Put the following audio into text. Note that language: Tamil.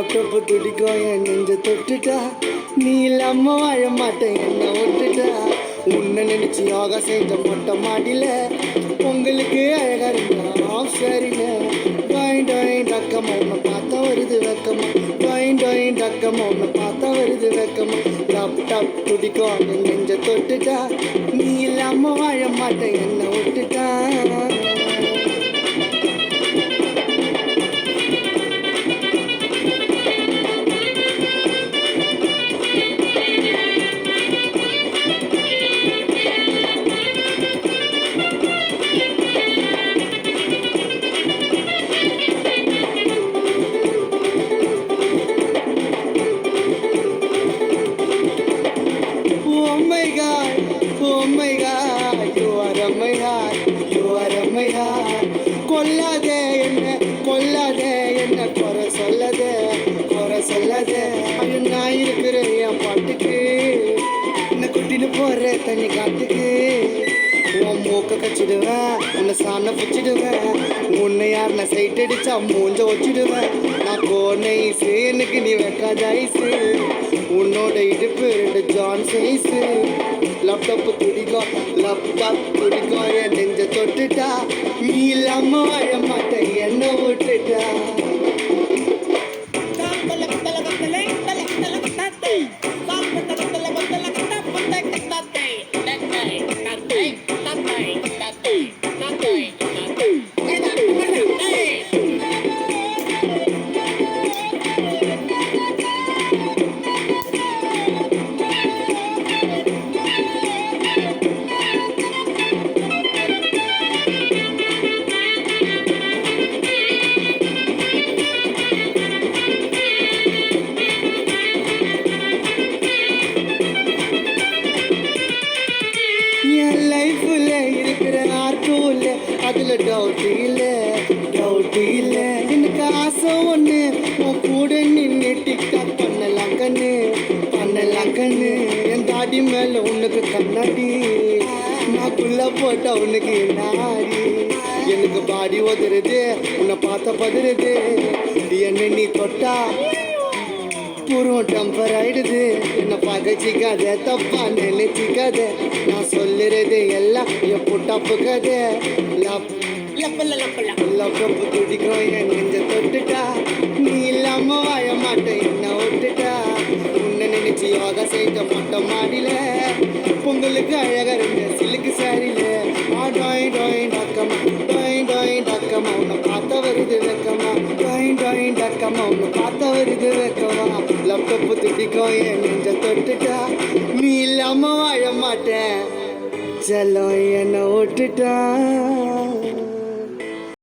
லேப்டாப்பு துடிக்கும் என் நெஞ்ச தொட்டுட்டா, நீ இல்லாம வாழ மாட்டேன் என்ன விட்டுட்டா. உன்னை நினைச்சு யோகா செஞ்ச மொட்டை மாடியில உங்களுக்கு அழகா இருக்கலாம் சரியில்ல. டாயின் டாயின் டக்கமா உன்னை பார்த்தா வருது வெக்கமா, டாயின் டாயின் டக்கமா உன்னை பார்த்தா வருது வெக்கமா. லேப்டாப் துடிக்கும் என் நெஞ்ச தொட்டுட்டா, நீ இல்லாம வாழ மாட்டேன் என்ன விட்டுட்டா. Oh my God, oh my God, you are my heart, you are my heart. கொல்லாதே என்ன கொல்லாதே என்ன குறை சொல்லாதே குறை சொல்லாதே. ஐயோ நான் இருக்கிறேன் என் பாட்டுக்கு, என்ன கூட்டிட்டு போற தண்ணி காட்டுக்கு. உன் மூக்க கச்சிடுவேன், உன்னை சாண பிடிச்சிடுவேன், உன்னை யார் நான் சைட் அடிச்சா மூஞ்ச வச்சிடுவேன். நான் கோன ஐஸு எனக்கு நீ வைக்காத ஐஸு, உன்னோட இடுப்பு 2 ஜான் சைஸு. லேப்டாப்பு துடிக்கும் லேப்டாப் துடிக்கும் என் நெஞ்ச தொட்டுட்டா, நீ இல்லாம வாழ மாட்டேன் என்ன விட்டுட்டா. என் லைஃப்ல இருக்கிற ஆர்ட்டும் இல்லை, அதுல டவுட் இல்லை டவுட் இல்லை. எனக்கு ஆசை ஒன்று, உன் கூட நின்று டிக்டாக் பண்ணலாம் கண்ணு பண்ணலாம் கண்ணு. என் தாடி மேல உனக்கு கண்ணாடி, நான் குள்ள போட்டா உனக்கு நாடி. எனக்கு பாடி உதறுது உன்னை பார்த்த பதறுது, என்ன நீ தொட்டா பூர்வம் டெம்பர் ஆயிடுது. என்ன பகச்சிக்காத தப்பா நினைச்சிக்காத, நான் சொல்லுறது எல்லாம் என் புட்டப்பு கதை. லப்பு துடிக்கும் என் நெஞ்ச தொட்டுட்டா, நீ இல்லாம வாழ மாட்டேன் என்ன விட்டுட்டா. உன்னை நினைச்சு யோகா செஞ்ச மொட்டை மாடியில பொங்கலுக்கு அழகா இருந்த சில்லுக்கு சாரியில. டாயின் டாயின் டக்கமா டாயின் டாயின் டக்கமா உன்னை பார்த்த வருது வெக்கமா, டாயின் டாயின் டக்கமா உன்னை பார்த்த வருது வெக்கமா. லேப்டாப்பு துடிக்கும் என் நெஞ்ச தொட்டுட்டா, நீ இல்லாம வாழ மாட்டேன் செல்லம் என்ன விட்டுட்டா.